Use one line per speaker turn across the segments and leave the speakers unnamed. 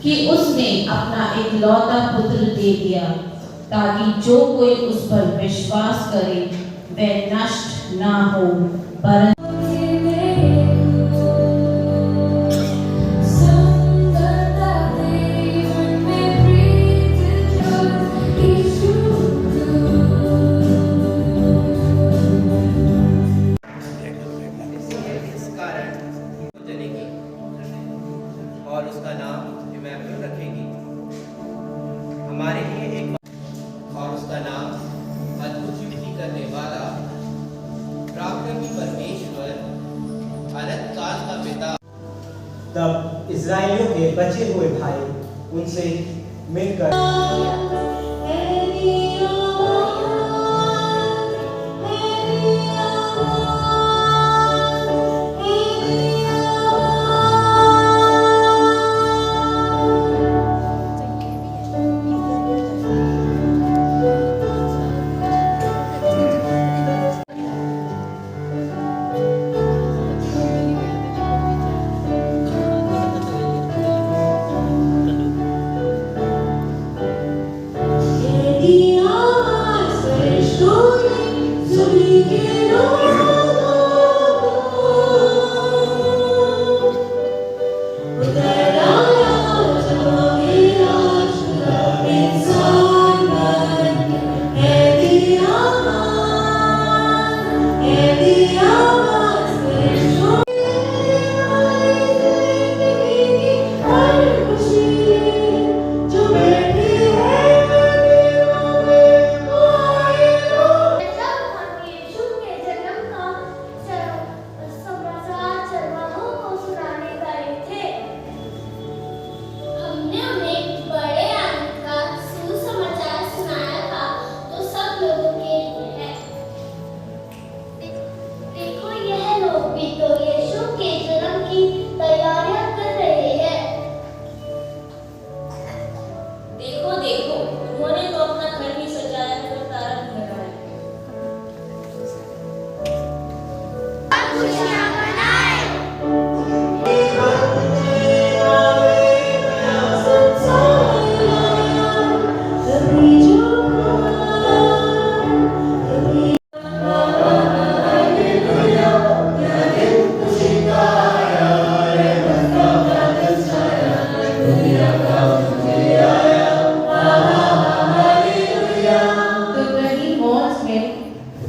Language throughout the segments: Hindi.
कि उसने अपना इकलौता पुत्र दे दिया, ताकि जो कोई उस पर विश्वास करे वह नष्ट ना हो, परंतु
और उसका नाम इमैनुएल रखेगी। हमारे लिए एक और उसका नाम अद्भुत युक्ति करने वाला, प्राकृतिक परमेश्वर, अनंत काल का पिता।
तब इस्राएलियों के बचे हुए भाई उनसे मिलकर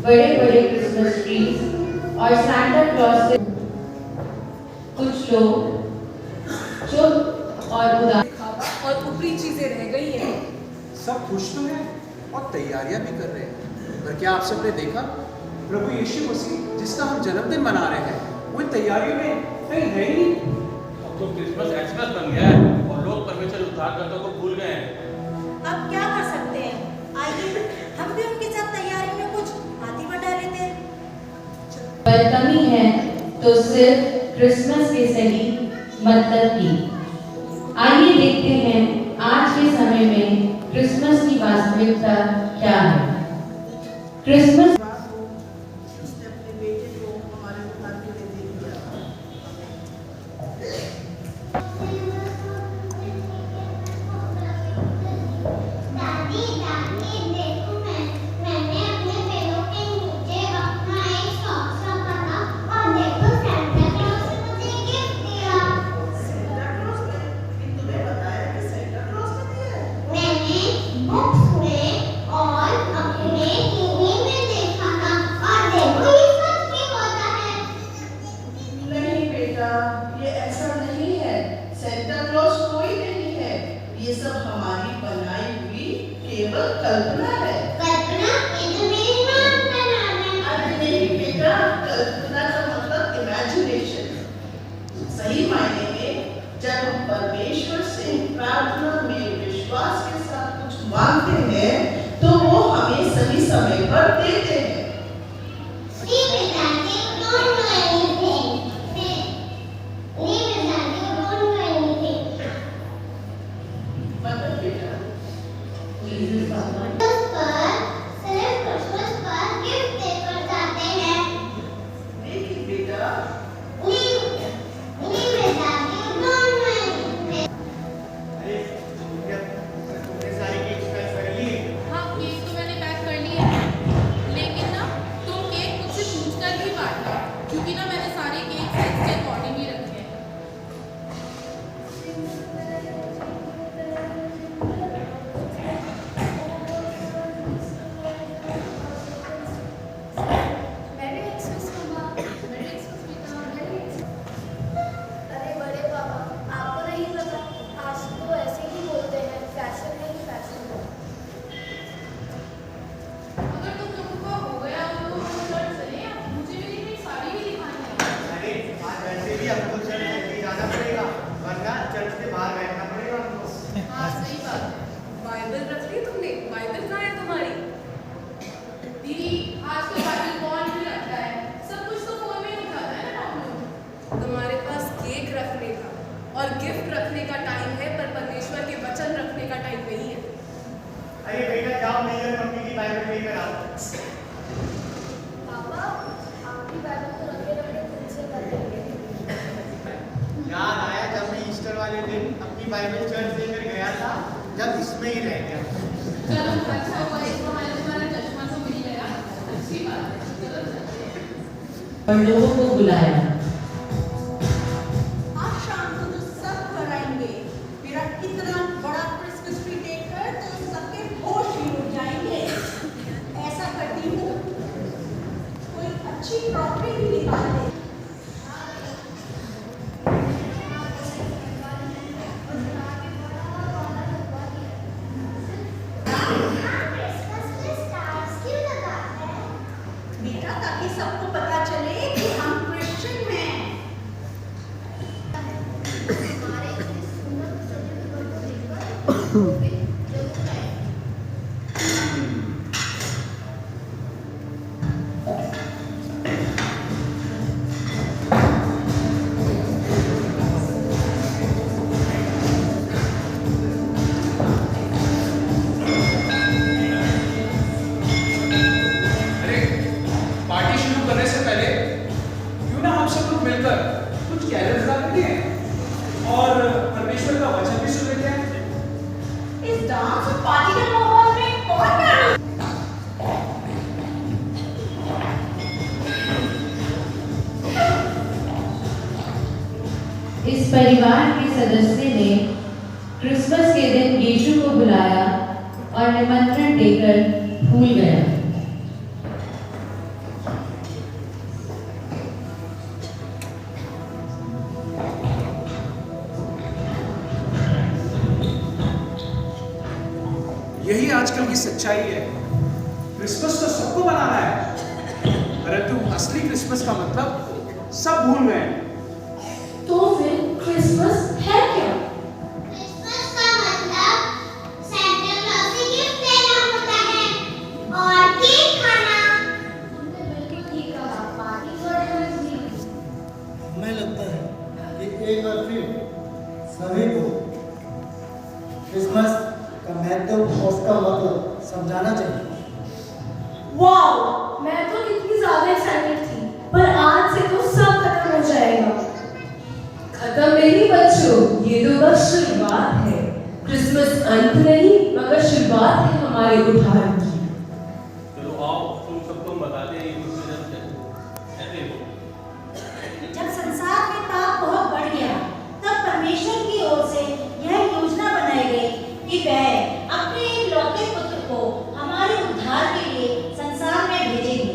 बड़े-बड़े क्रिसमस ट्रीज और सांता क्लॉज से कुछ लोग चुप और उदास
और ऊपरी चीजें रह गई हैं।
सब खुश तो हैं और तैयारियां भी कर रहे हैं, पर क्या आप सबने देखा प्रभु यीशु मसीह जिसका हम जन्मदिन मना रहे हैं वो इन तैयारियों में कहीं है ही नहीं।
अब तो क्रिसमस एक्सप्रेस बन गया है और लोग परमेश्वर उद्धारकर्ता को भूल गए हैं।
अब क्या कर सकते हैं? आइए हम भी उनके साथ तैयारी में कुछ हाथी बटा लेते हैं।
पर कमी है तो सिर्फ क्रिसमस के सही मतलब की। आइए देखते हैं आज के समय में क्रिसमस की वास्तविकता क्या है। क्रिसमस
बुक्स में और अपने टीवी में देखा
और गिफ्ट रखने का टाइम है, पर परमेश्वर के वचन रखने का टाइम नहीं है।
अरे बेटा जाओ मेजर मम्मी की बाइबल लेकर आओ।
पापा, आपकी बाइबल तो रखे रखे खुद से कर देंगे।
याद आया जब मैं ईस्टर वाले दिन अपनी बाइबल चर्च लेकर गया था, जब इसमें ही रह गया।
चलो अच्छा हुआ, इस बहाने तुम्हारा चश्मा तो मिल गया, अच्छी बात है। चलो चलते हैं।
और लोगों को बुलाया।
आज शाम को तो सब घर आएंगे। मेरा इतना बड़ा क्रिसमस ट्री देखकर तो सबके होश ही उड़ जाएंगे। ऐसा करती हूँ, कोई अच्छी क्रॉकरी भी निकाल दे। बेटा, ताकि सबको पता चले कि हम क्रिश्चियन हैं।
अरे पार्टी शुरू करने से पहले क्यों ना हम सब लोग मिलकर कुछ कैरल्स गा लेते हैं और परमेश्वर का वचन भी सुन लेते हैं।
इस डांस और पार्टी के माहौल में कौन कैरल?
इस परिवार के सदस्य ने क्रिसमस के दिन यीशु को बुलाया और निमंत्रण देकर भूल गया।
यही आजकल की सच्चाई है। क्रिसमस तो सबको मनाना है, परंतु असली क्रिसमस का मतलब सब भूल गए।
तो फिर क्रिसमस है क्या?
क्रिसमस का मतलब सैंटा क्लॉज से गिफ्ट देना होता है और केक खाना।
तुमने बिल्कुल ठीक कहा, पार्टी थोड़ी मजबूरी।
हमें लगता है कि एक बार फिर सभी को क्रिसमस का महत्व और उसका मतलब समझाना चाहिए।
वाओ, मैं तो कितनी ज्यादा एक्साइटेड थी, पर आज से तो सब खत्म हो जाएगा।
खत्म नहीं बच्चों, ये तो बस शुरुआत है। क्रिसमस अंत नहीं मगर शुरुआत है हमारे उद्धार की।
चलो आओ तुम सबको बताते हैं ये ऐसे हो।
जब संसार में पाप बहुत बढ़ गया, तब परमेश्वर की ओर से यह योजना बनाई गई कि वह अपने इकलौते पुत्र को हमारे उद्धार के लिए संसार में भेजेंगे।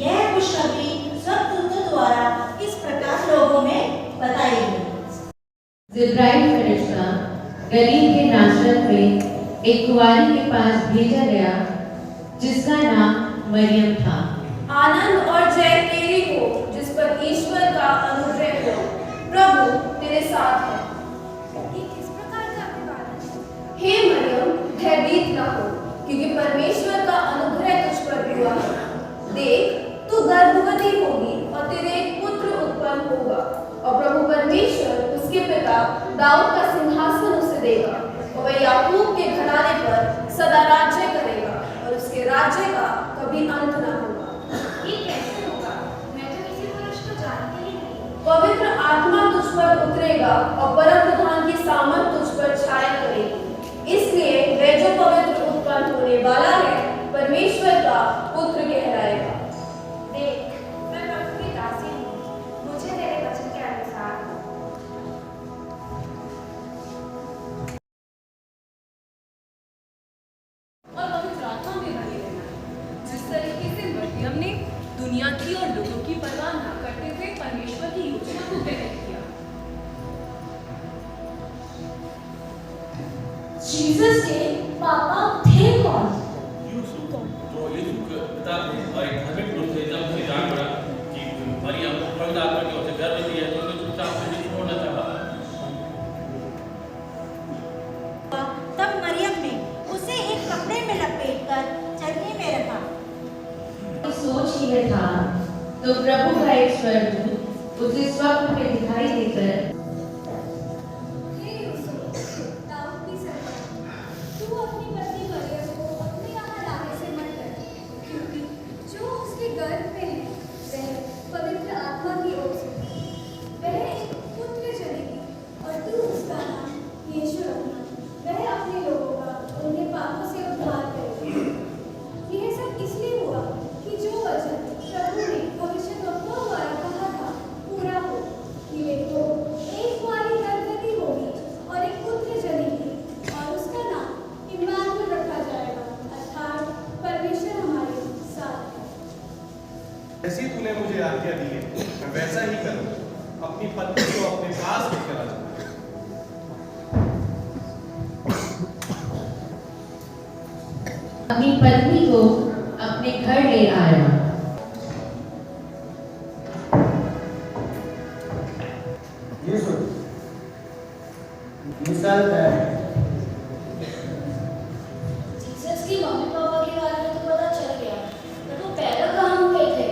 यह खुशखबरी स्वर्गदूतों द्वारा इस प्रकार लोगों में बताई गई।
जिब्राइल फरिश्ता गलील के नासरत में एक कुंवारी के पास भेजा गया जिसका नाम मरियम था।
आनंद और जय तेरी हो जिस पर ईश्वर का अनुग्रह हो, प्रभु तेरे साथ है।
ये किस प्रकार का अभिवादन है?
हे मरियम, भयभीत न हो, क्योंकि परमेश्वर का अनुग्रह तुझ पर हुआ है। देख, तू गर्भवती होगी और तेरे एक पुत्र उत्पन्न होगा, और प्रभु परमेश्वर उसके पिता दाऊद का सिंहासन उसे देगा, और वह याकूब के घराने पर सदा राज्य करेगा, और उसके राज्य का कभी अंत न होगा।
ये कैसे होगा? मैं तो किसी पुरुष को जानती ही नहीं।
पवित्र आत्मा तुझ पर उतरेगा और परम प्रधान की सामर्थ तुझ पर छाया करेगी। इसलिए वह जो पवित्र उत्पन्न होने वाला है परमेश्वर का पुत्र कहलाएगा।
देख, मैं प्रभु की दासी हूँ, मुझे तेरे वचन के अनुसार हो।
और पवित्र आत्मा में बने रहना। जिस तरीके से मरियम ने दुनिया की और लोगों की परवाह न करते हुए परमेश्वर की योजना को ग्रहण किया।
जीसस के पापा थे कौन?
तो ये पिता और एक धार्मिक रूप से जब मुझे जान पड़ा कि मरियम पवित्र आत्मा की ओर से गर्भवती है, तो उन्हें चुपचाप से नहीं छोड़ना चाहा।
तब मरियम ने उसे एक कपड़े में लपेटकर चरनी में रखा।
सोच ही में था तो प्रभु का एक स्वर्गदूत उसे स्वप्न में दिखाई देकर
जैसी तूने मुझे आज्ञा दी है मैं वैसा ही करूँ। अपनी पत्नी को अपने पास लेकर आ जाऊँ।
अपनी पत्नी को अपने घर ले आया।
जीसस की मम्मी पापा के बारे में तो पता चल गया, पर वो पैदा कहाँ हुए थे?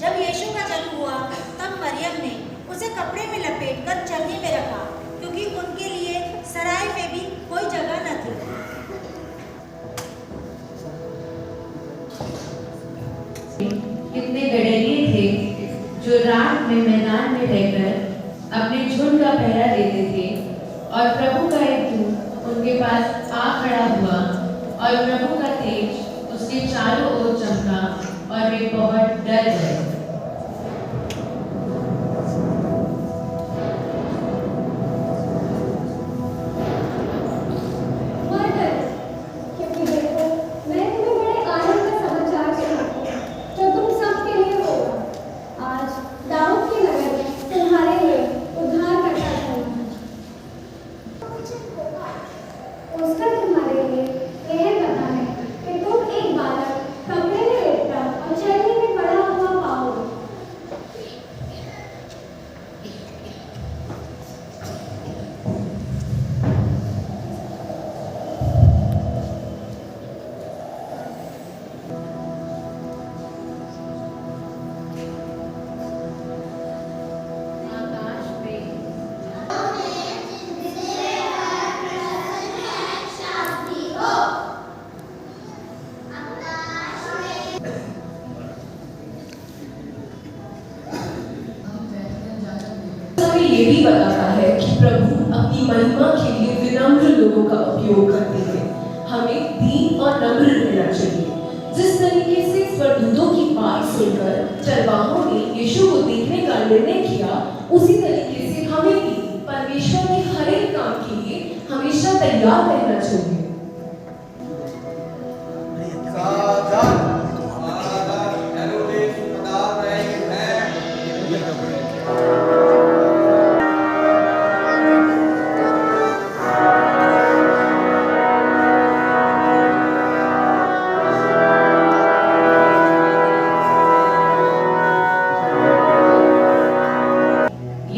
जब यीशु का जन्म हुआ तब मरियम ने उसे कपड़े में लपेटकर चलनी में रखा, क्योंकि उनके लिए सराय में भी कोई जगह न थी।
कितने गडरिये थे जो रात में मैदान में रहकर अपने झुंड का पहरा देते थे, और प्रभु का एक दूत उनके पास आ खड़ा हुआ और प्रभु का तेज उसके चारों ओर चमका और वे बहुत डर गए।
क्योंकि देखो मैं तुम्हें बड़े आनंद का समाचार सुनाती हूँ जो तुम सबके लिए होगा। आज दाऊद के नगर में तुम्हारे लिए उद्धार करता है। उसका तुम्हारे लिए यह पता है कि तुम एक बालक कपड़े में लेटा और चलने में पड़ा हुआ पाओगे।
आकाश में
हमें ये भी बताता है कि प्रभु अपनी महिमा के लिए विनम्र लोगों का उपयोग करते हैं। हमें दीन और नम्र रहना चाहिए। जिस तरीके से स्वर्गदूतों की बात सुनकर चरवाहों ने यीशु को देखने का निर्णय किया, उसी तरीके से हमें भी परमेश्वर के हर एक काम के लिए हमेशा तैयार रहना चाहिए।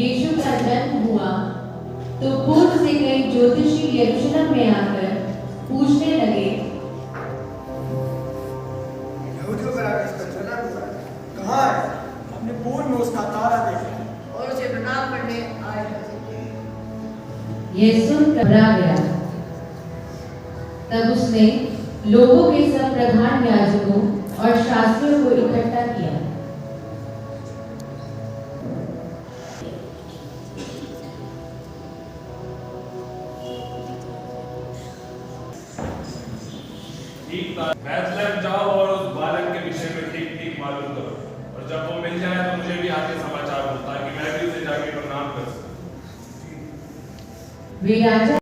यीशु का जन्म हुआ तो पूर्व से कई ज्योतिषी यरूशलेम में आकर पूछने लगे,
यहूदियों का राजा इसका जन्म हुआ है। कहाँ है? हमने पूर्व में उसका तारा देखा और उसे प्रणाम करने आए हैं।
यह सुनकर घबरा गया। तब उसने लोगों के सब प्रधान याजकों और शास्त्रियों को इकट्ठा किया।
बैतलहम जाओ और उस बालक के विषय में ठीक ठीक मालूम करो, और जब वो मिल जाए तो मुझे भी आके समाचार दो, ताकि मैं भी उसे जाके प्रणाम कर सकूं।
वे राजा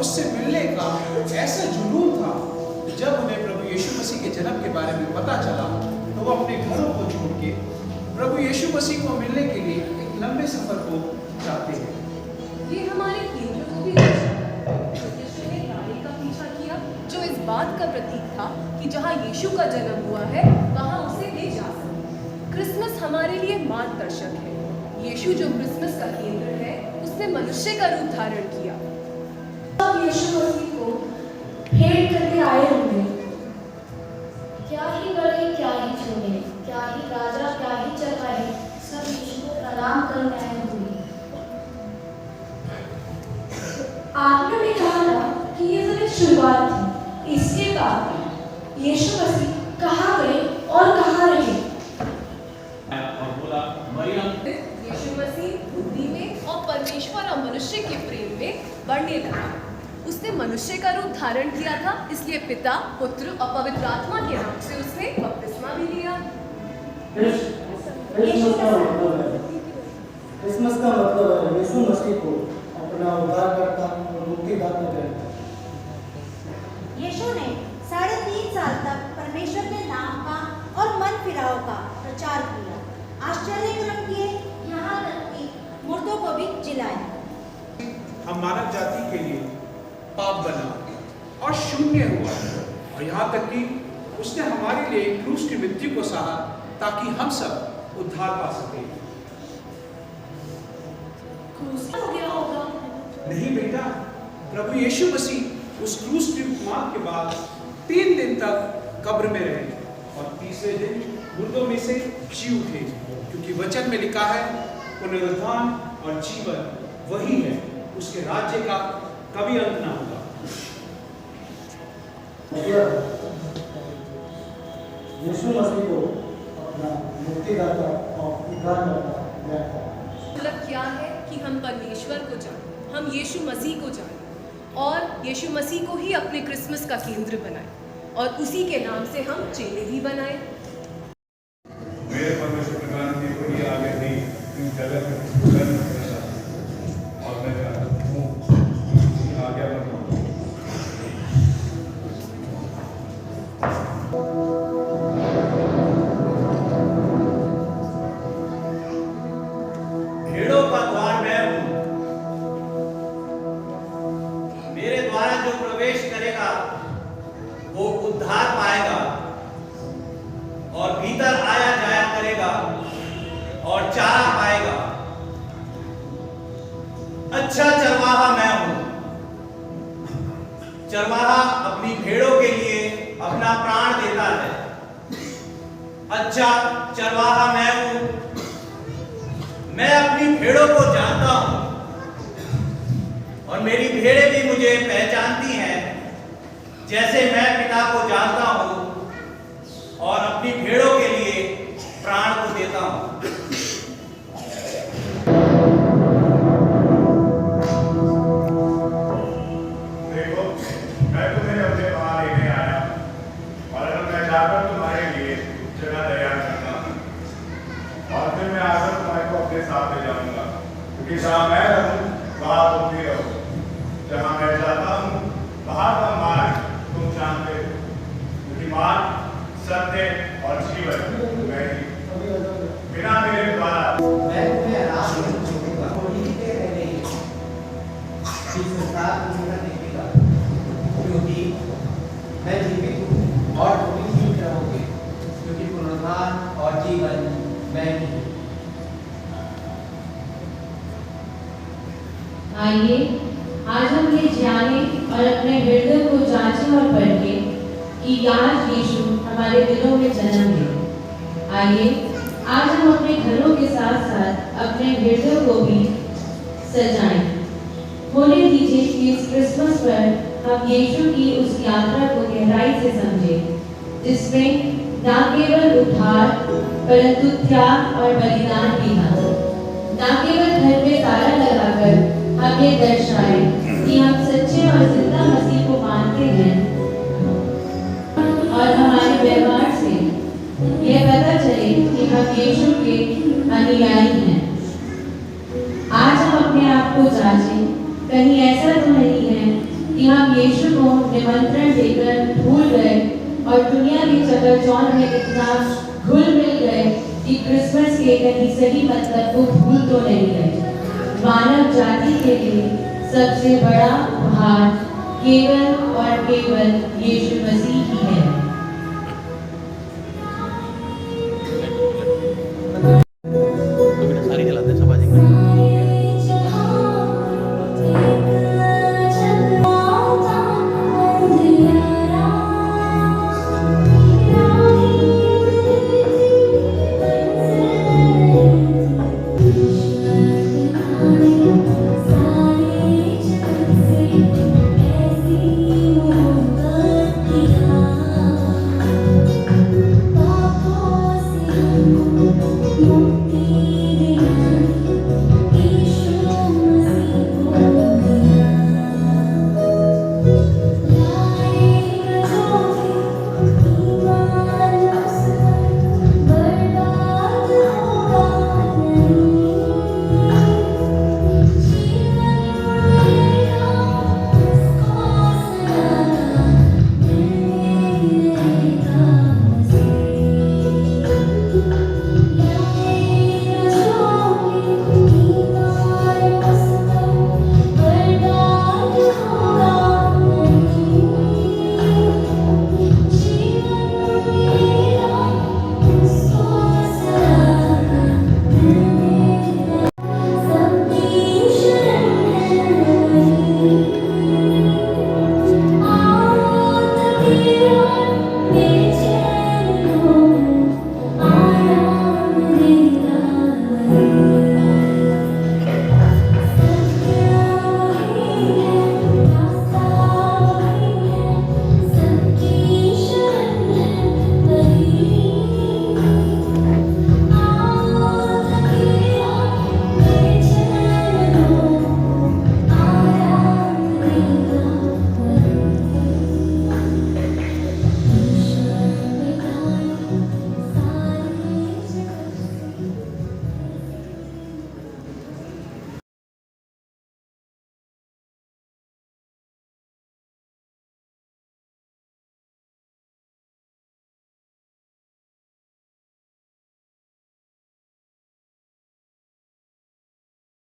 उससे मिलने का ऐसा जुनून था कि जब उन्हें प्रभु यीशु मसीह के जन्म के बारे में पता चला तो वो अपने घरों को छोड़ के प्रभु यीशु मसीह को मिलने के लिए एक लंबे सफर को जाते हैं।
ये हमारे केंद्र को भी दर्शाता है। यीशु ने तारे का पीछा किया जो इस बात का प्रतीक था कि जहाँ यीशु का जन्म हुआ है वहाँ उसे ले जा सके। क्रिसमस हमारे लिए मार्गदर्शक है। यीशु जो क्रिसमस का केंद्र है उसने मनुष्य का रूप धारण किया।
अब यीशु मसीह को भेंट करके आए होंगे।
क्या ही बड़े क्या ही छोटे, क्या ही राजा क्या ही चरवाहे, सब यीशु को प्रणाम करने आए होंगे।
आपने भी कहा था कि ये सिर्फ शुरुआत थी। इसके बाद यीशु मसीह कहाँ गए और कहाँ रहे?
और बोला मरियम।
यीशु मसीह बुद्धि में और परमेश्वर और मनुष्य के प्रेम में बढ़ने लगा। उसने मनुष्य का रूप धारण किया था, इसलिए पिता, पुत्र और पवित्र आत्मा के नाम से उसने बपतिस्मा भी लिया।
क्रिसमस का मतलब है यीशु मसीह को अपना उद्धारकर्ता और मुक्तिदाता कहता है।
यीशु ने 3.5 साल तक परमेश्वर के नाम का और मन फिराव का प्रचार किया, आश्चर्य कर्म किए, यहाँ तक कि मुर्दों को भी जिलाया।
हम मानव जाति के लिए पाप बना और शून्य हुआ और यहाँ तक कि उसने हमारे लिए क्रूस की मृत्यु को सहा ताकि हम सब उद्धार पा सके।
क्रूस हो गया होगा।
नहीं बेटा, प्रभु यीशु मसीह उस क्रूस की मौत के बाद 3 दिन तक कब्र में रहे और तीसरे दिन मुर्दों में से जी उठे, क्योंकि वचन में लिखा है पुनरुत्थान और जीवन वही है, उसके राज्य का कभी अंत ना होगा।
यीशु मसीह को अपना मुक्तिदाता और उद्धारकर्ता कहता है।
मतलब क्या है कि हम परमेश्वर को जानें, हम यीशु मसीह को जानें और यीशु मसीह को ही अपने क्रिसमस का केंद्र बनाएं और उसी के नाम से हम चेले भी बनाएं।
मेरे परमेश्वर प्रधान जी को ही आगे दी इन जगत में और मैं चाहता हूँ आगे बढ़ूँ।
भेड़ों का द्वार मैं हूँ। मेरे द्वारा जो प्रवेश करेगा वो उद्धार पाएगा और भीतर आया जाया करेगा और चारा पाएगा। अच्छा चरवाहा मैं हूं। चरवाहा अपनी भेड़ों के लिए अपना प्राण देता है। अच्छा चरवाहा मैं हूं। मैं अपनी भेड़ों को जानता हूं और मेरी भेड़ें भी मुझे पहचानती हैं, जैसे मैं पिता को जानता हूं और अपनी भेड़ों के लिए प्राण को देता हूं।
देखो, मैं तुम्हें अपने वहां लेने आया और अब मैं जाकर तुम्हारे लिए जगह तैयार करता हूँ और फिर मैं आकर तुम्हारे को अपने साथ ले जाऊंगा, क्योंकि जहाँ मैं रहूँ वहाँ तुम भी रहो। जहाँ मैं जाता हूँ वहाँ का मार्ग तुम जानते हो, क्योंकि मार्ग, सत्य और जीवन मैं ही। बिना मेरे द्वारा
मैं तुम्हें आराम नहीं छोड़ूंगा, थोड़ी देर रहने ही संसार को जीवन देखेगा, क्योंकि मैं जीवित हूँ और तुम भी जीवित रहोगे, क्योंकि पुनरुत्थान और जीवन मैं ही हूँ।
आइए आज हम ये जाने और अपने हृदय को जांचें और परखें कि आज यीशु हमारे दिलों में जन्म ले। आइए आज हम अपने घरों के साथ साथ अपने हृदय को भी सजाएं। होने दीजिए कि इस क्रिसमस पर हम यीशु की उस यात्रा को गहराई से समझें, जिसमें न केवल उद्धार परंतु त्याग और बलिदान भी था। न केवल घर में ताला लगाकर हम ये दर्शाएं कि हम सच्चे और जिंदा मसीह को मानते हैं और हमारे व्यवहार से यह पता चले कि हम यीशु के अनुयायी हैं। आज हम अपने आप को जांचें, कहीं ऐसा तो नहीं है कि कि हम यीशु को निमंत्रण देकर भूल गए और दुनिया के चकाचौंध में इतना घुल मिल गए कि क्रिसमस के कहीं सही मतलब को भूल तो नहीं गए। मानव जाति के लिए सबसे बड़ा उपहार केवल और केवल यीशु मसीह ही है।